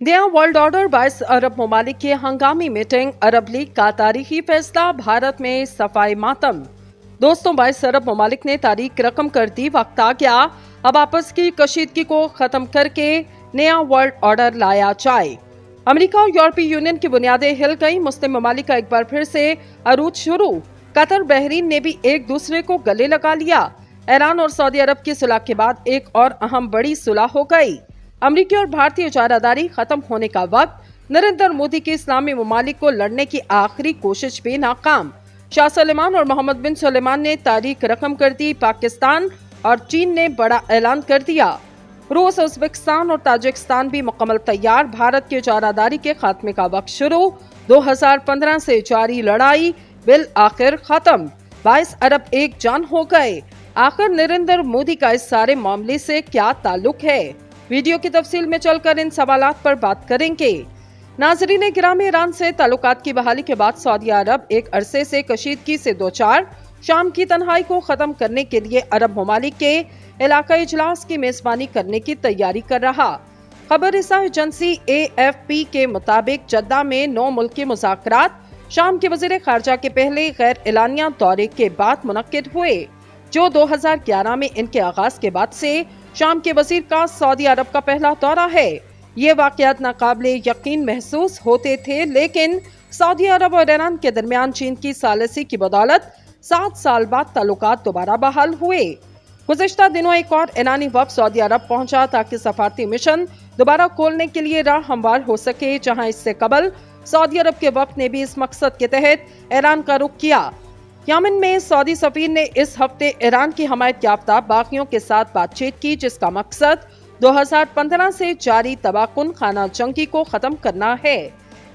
नया world order 22 अरब ममालिक की हंगामी मीटिंग, अरब लीग का तारीखी फैसला, भारत में सफाई मातम। दोस्तों, 22 अरब ममालिक ने तारीख रकम कर दी, वक्त आ गया अब आपस की कशीदगी को खत्म करके नया वर्ल्ड ऑर्डर लाया जाए। अमेरिका और यूरोपीय यूनियन की बुनियादें हिल गई, मुस्लिम ममालिक का एक बार फिर से अरूज शुरू। कतर बहरीन ने भी एक दूसरे को गले लगा लिया। ईरान और सऊदी अरब की सुलह के बाद एक और अहम बड़ी सुलह हो गई। अमेरिकी और भारतीय इजारादारी खत्म होने का वक्त, नरेंद्र मोदी के इस्लामी ममालिक को लड़ने की आखिरी कोशिश भी नाकाम। शाह सलेमान और मोहम्मद बिन सलेमान ने तारीख रकम कर दी, पाकिस्तान और चीन ने बड़ा ऐलान कर दिया। रूस, उज़्बेकिस्तान और ताजिकिस्तान भी मुकम्मल तैयार, भारत की इजारादारी के खात्मे का वक्त शुरू। 2015 से जारी लड़ाई बिल आखिर खत्म, 22 अरब एक जान हो गए। आखिर नरेंद्र मोदी का इस सारे मामले से क्या ताल्लुक है? वीडियो की तफसील में चलकर इन सवालात पर बात करेंगे। नाजरीन गिरामी, ईरान से ताल्लुकात की बहाली के बाद सऊदी अरब एक अरसे से कशीदगी से दो चार, शाम की तन्हाई को खत्म करने के लिए अरब ममालिक के इलाकाई इजलास की मेजबानी करने की तैयारी कर रहा। खबर रसा एजेंसी AFP के मुताबिक जद्दा में 9 मुल्की मुज़ाकरात शाम के वज़ीर ख़ारजा के पहले गैर एलानिया दौरे के बाद मुनक्किद हुए, जो 2011 में इनके आगाज के बाद से शाम के वज़ीर का सऊदी अरब का पहला दौरा है। ये वाक़यात नाकाबिले यकीन महसूस होते थे, लेकिन सऊदी अरब और ईरान के दरमियान चीन की सालिसी की बदौलत 7 साल बाद ताल्लुकात दोबारा बहाल हुए। गुज़िश्ता दिनों एक और ईरानी वफ़द सऊदी अरब पहुंचा ताकि सफारती मिशन दोबारा खोलने के लिए राह हमवार हो सके, जहां इससे कबल सऊदी अरब के वफ़द ने भी इस मकसद के तहत ईरान का रुख किया। यमन में सऊदी सफीर ने इस हफ्ते ईरान की हमायत याफ्ता बागियों के साथ बातचीत की, जिसका मकसद 2015 से जारी तबाकुन खाना जंगी को खत्म करना है।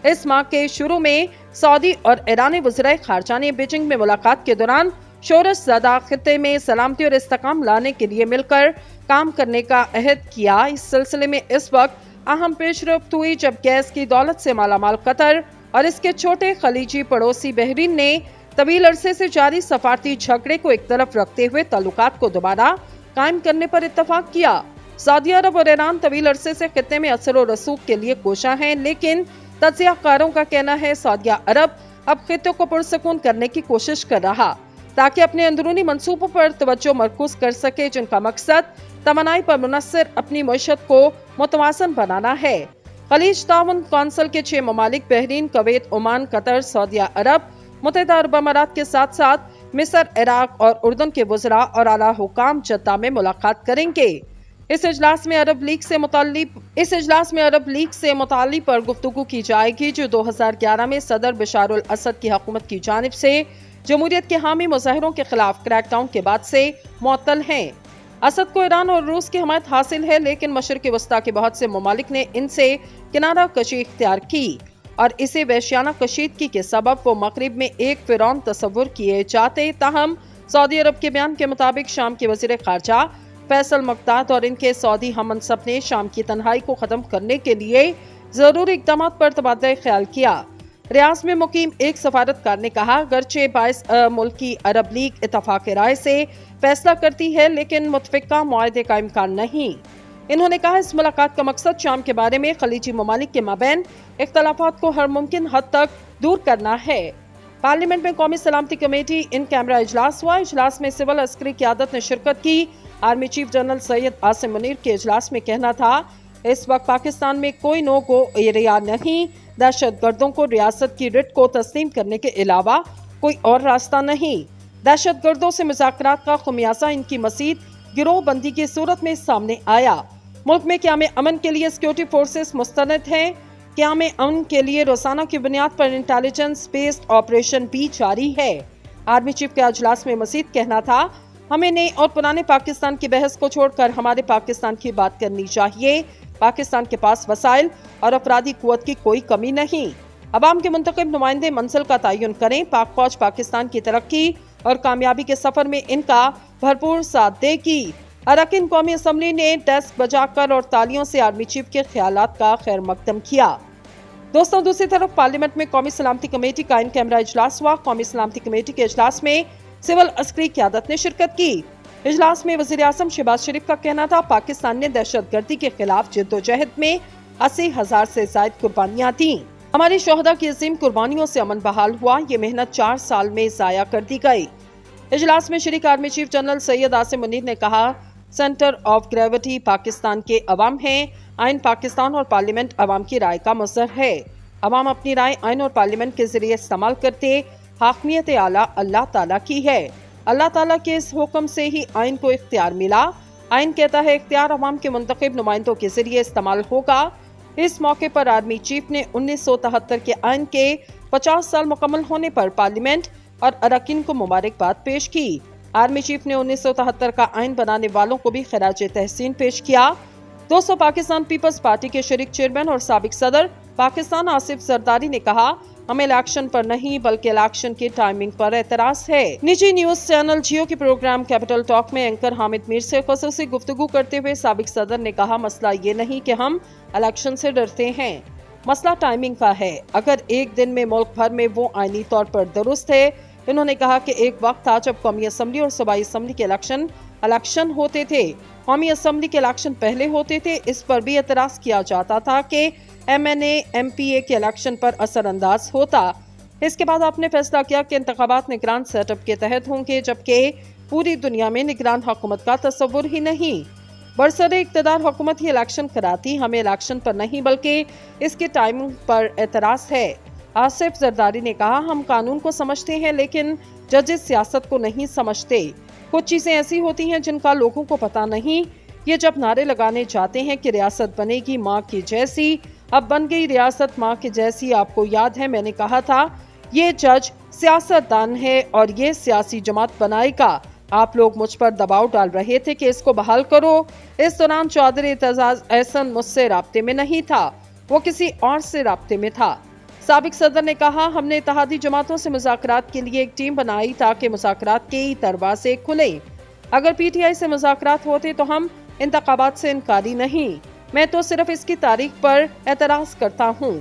इस माह के शुरू में सऊदी और ईरानी वज़ीर ख़ारजा ने बीजिंग में मुलाकात के दौरान शोरश ज़दा खित्ते में सलामती और इस्तेकाम लाने के लिए मिलकर काम करने का अहद किया। इस सिलसिले में इस वक्त अहम पेशरफ्त हुई जब गैस की दौलत से मालामाल कतर और इसके छोटे खलीजी पड़ोसी बहरीन ने तवील अरसे से जारी सफारती झगड़े को एक तरफ रखते हुए ताल्लुकात को दोबारा कायम करने पर इत्तफाक किया। सऊदी अरब और ईरान तवील अरसे से खित्ते में असर और रसूख के लिए कोशा हैं, लेकिन तज्ज़ियाकारों का कहना है सऊदी अरब अब खित्ते को पुरसकून करने की कोशिश कर रहा, ताकि अपने अंदरूनी मंसूबों पर तवज्जो मरकूज कर सके, जिनका मकसद तमन्नाई पर मुनस्सर अपनी मईशत को मुतवाज़न बनाना है। खलीज ताउन कौंसिल के 6 ममालिक Bahrain, Kuwait, Oman, Qatar, Saudi अरब, मुत्तहिदा अरब अमारात के साथ साथ मिस्र, इराक और उर्दन के वज़रा और आला हुकाम जद्दा में मुलाकात करेंगे। इस इजलास में अरब लीग से मुताल्लिक़ पर गुफ्तगू की जाएगी, जो 2011 में सदर बशार अल असद की हुकूमत की जानिब से जमहूरियत के हामी मुजाहिरों के खिलाफ क्रैकडाउन के बाद से मुअत्तल हैं। असद को ईरान और रूस की हमायत हासिल है, लेकिन मशरिक़ वस्ता के बहुत से ममालिक ने इनसे किनारा कशी इख्तियार की और इसे वहशियाना कशीदगी के सबब वो मगरिब में एक फिरौन तस्वुर किए जाते। ताहम सऊदी अरब के बयान के मुताबिक शाम के वज़ीर ख़ारजा फैसल मक़दाद और इनके सऊदी हममनसब ने शाम की तन्हाई को ख़त्म करने के लिए ज़रूरी इक़दाम पर तबादला ख्याल किया। रियाज में मुकीम एक सफारतकार ने कहा, गरचे 22 मुल्की अरब लीग इत्तफाक़ राय से फैसला करती है, लेकिन मुतफ़िक़ा मुआहदे का इम्कान नहीं। इन्होंने कहा, इस मुलाकात का मकसद शाम के बारे में खलीजी ममालिक के माबैन इख्तलाफात को हर मुमकिन हद तक दूर करना है। पार्लियामेंट में कौमी सलामती कमेटी इन कैमरा इजलास हुआ। इजलास में सिविल अस्करी क़यादत ने शिरकत की। Army chief general Syed Asim Munir के इजलास में कहना था, इस वक्त पाकिस्तान में कोई नो गो एरिया नहीं, दहशत गर्दों को रियासत की रिट को तस्लीम करने के अलावा कोई और रास्ता नहीं। दहशत गर्दों से मुज़ाकरात का खुमियासा इनकी मज़ीद गिरोह बंदी की सूरत में सामने आया। मुल्क में क़याम अमन के लिए सिक्योरिटी फोर्सेस मुस्तनद हैं। क़याम अमन के लिए रोजाना की बुनियाद पर इंटेलिजेंस बेस्ड ऑपरेशन भी जारी है। आर्मी चीफ के इजलास में मज़ीद कहना था, हमें नए और पुराने पाकिस्तान की बहस को छोड़कर हमारे पाकिस्तान की बात करनी चाहिए। पाकिस्तान के पास वसाइल और अफरादी कुव्वत की कोई कमी नहीं। अवाम के मुंतखब नुमाइंदे मंजिल का तयन करें। पाक फौज पाकिस्तान की तरक्की और कामयाबी के सफर में इनका भरपूर साथ देगी। अरकान कौमी असम्बली ने डेस्क बजाकर और तालियों से आर्मी चीफ के ख्यालात का खैर मकदम किया। दोस्तों, दूसरी तरफ पार्लियामेंट में कौमी सलामती कमेटी का इन कैमरा इजलास हुआ। कौमी सलामती कमेटी के इजलास में सिविल अस्करी क़यादत ने शिरकत की। इजलास में वज़ीर आज़म शहबाज शरीफ का कहना था, पाकिस्तान ने दहशत गर्दी के खिलाफ जिद्दोजहद में 80,000 से ज्यादा कुर्बानियां दी। हमारे शोहदा की अजीम कुर्बानियों से अमन बहाल हुआ, ये मेहनत 4 साल में जाया कर दी गई। इजलास में शरीक army chief general Syed Asim Munir ने कहा, सेंटर ऑफ ग्रेविटी पाकिस्तान के अवाम है। आइन पाकिस्तान और पार्लियामेंट अवाम की राय का मज़हर है। अवाम अपनी राय आइन और पार्लियामेंट के जरिए इस्तेमाल करते, हाकमियत आला अल्लाह ताला की है। अल्लाह ताला के इस हुक्म से ही आइन को इख्तियार मिला। आइन कहता है इख्तियार अवाम के मुंतखब नुमाइंदों के जरिए इस्तेमाल होगा। इस मौके पर आर्मी चीफ ने 1973 के आइन के 50 साल मुकम्मल होने पर पार्लियामेंट और अरकान को मुबारकबाद पेश की। आर्मी चीफ ने 1973 का आइन बनाने वालों को भी खराज तहसीन पेश किया। दोस्तों, पाकिस्तान पीपल्स पार्टी के शरीक चेयरमैन और साबिक सदर पाकिस्तान आसिफ जरदारी ने कहा, हमें इलेक्शन पर नहीं बल्कि इलेक्शन की टाइमिंग पर एतराज है। निजी न्यूज चैनल जियो के प्रोग्राम कैपिटल टॉक में एंकर हामिद मीर से खुसूसी गुफ्तगू करते हुए साबिक सदर ने कहा, मसला ये नहीं कि हम इलेक्शन से डरते हैं, मसला टाइमिंग का है। अगर एक दिन में मुल्क भर में वो आईनी तौर पर दुरुस्त है। इन्होंने कहा कि एक वक्त था जब कौमी असम्बली और सूबाई असम्बली के इलेक्शन होते थे। कौमी असम्बली के इलेक्शन पहले होते थे। इस पर भी एतराज किया जाता था कि MNA MPA के इलेक्शन पर असरअंदाज होता। इसके बाद आपने फैसला किया कि इंतखाबात निगरान सेटअप के तहत होंगे, जबकि पूरी दुनिया में निगरान हुकूमत का तस्वुर ही नहीं। बरसरे इक़्तिदार हुकूमत ही इलेक्शन कराती, हमें इलेक्शन पर नहीं बल्कि इसके टाइमिंग पर एतराज है। आसिफ जरदारी ने कहा, हम कानून को समझते हैं लेकिन जजेस सियासत को नहीं समझते। कुछ चीजें ऐसी होती हैं जिनका लोगों को पता नहीं। ये जब नारे लगाने जाते हैं कि रियासत बनेगी माँ की जैसी, अब बन गई रियासत माँ की जैसी। आपको याद है मैंने कहा था ये जज सियासतदान है और ये सियासी जमात बनाएगा। आप लोग मुझ पर दबाव डाल रहे थे कि इसको बहाल करो। इस दौरान चौधरी एतजाज एहसन मुझसे राब्ते में नहीं था, वो किसी और से राब्ते में था। साबिक सदर ने कहा, हमने इत्तेहादी जमातों से मुज़ाकरात के लिए एक टीम बनाई ताकि मुज़ाकरात के दरवाजे खुले। अगर PTI से मुज़ाकरात होते तो हम इंतखाबात से इनकारी नहीं। मैं तो सिर्फ इसकी तारीख पर एतराज़ करता हूँ।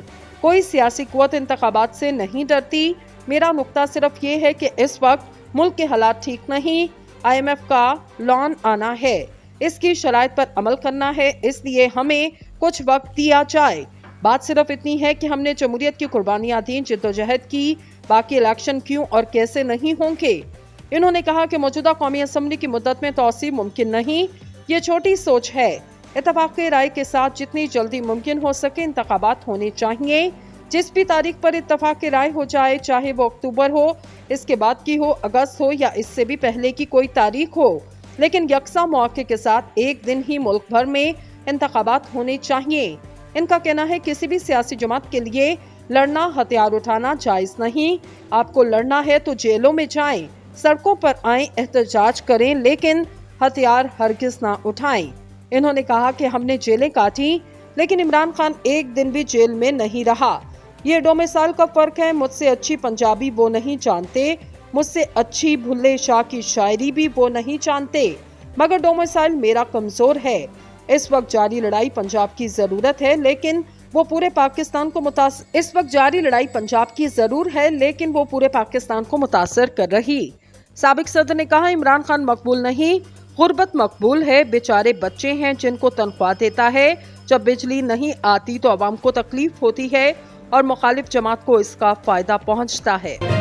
कोई सियासी कुव्वत इंतखाबात से नहीं डरती। मेरा नुक्ता सिर्फ ये है कि इस वक्त मुल्क के हालात ठीक नहीं। IMF का लॉन आना है, इसकी शराइत पर अमल करना है, इसलिए हमें कुछ वक्त दिया जाए। बात सिर्फ इतनी है कि हमने जमहूरियत की कुर्बानियां दी, जिद्दोजहद की, बाकी इलेक्शन क्यों और कैसे नहीं होंगे। इन्होंने कहा कि मौजूदा कौमी असम्बली की मुद्दत में तौसीब मुमकिन नहीं, ये छोटी सोच है। इत्तफाक़ राय के साथ जितनी जल्दी मुमकिन हो सके इंतखाबात होने चाहिए। जिस भी तारीख पर इत्तफाक़ राय हो जाए, चाहे वो अक्टूबर हो, इसके बाद की हो, अगस्त हो या इससे भी पहले की कोई तारीख हो, लेकिन यकसा मौके के साथ एक दिन ही मुल्क भर में इंतखाबात होने चाहिए। इनका कहना है किसी भी सियासी जमात के लिए लड़ना, हथियार उठाना जायज नहीं। आपको लड़ना है तो जेलों में जाएं, सड़कों पर आएं, एहतजाज करें, लेकिन हथियार हरगिज ना उठाएं। इन्होंने कहा कि हमने जेलें काटी लेकिन इमरान खान एक दिन भी जेल में नहीं रहा। ये डोमिसाइल का फर्क है। मुझसे अच्छी पंजाबी वो नहीं जानते, मुझसे अच्छी भुल्ले शाह की शायरी भी वो नहीं जानते, मगर डोमिसाइल मेरा कमजोर है। इस वक्त जारी लड़ाई पंजाब की जरूरत है लेकिन वो पूरे पाकिस्तान को मुतासर कर रही। साबिक सदर ने कहा, इमरान खान मकबूल नहीं, गुर्बत मकबूल है। बेचारे बच्चे हैं जिनको तनख्वाह देता है। जब बिजली नहीं आती तो अवाम को तकलीफ होती है और मुखालिफ जमात को इसका फायदा पहुंचता है।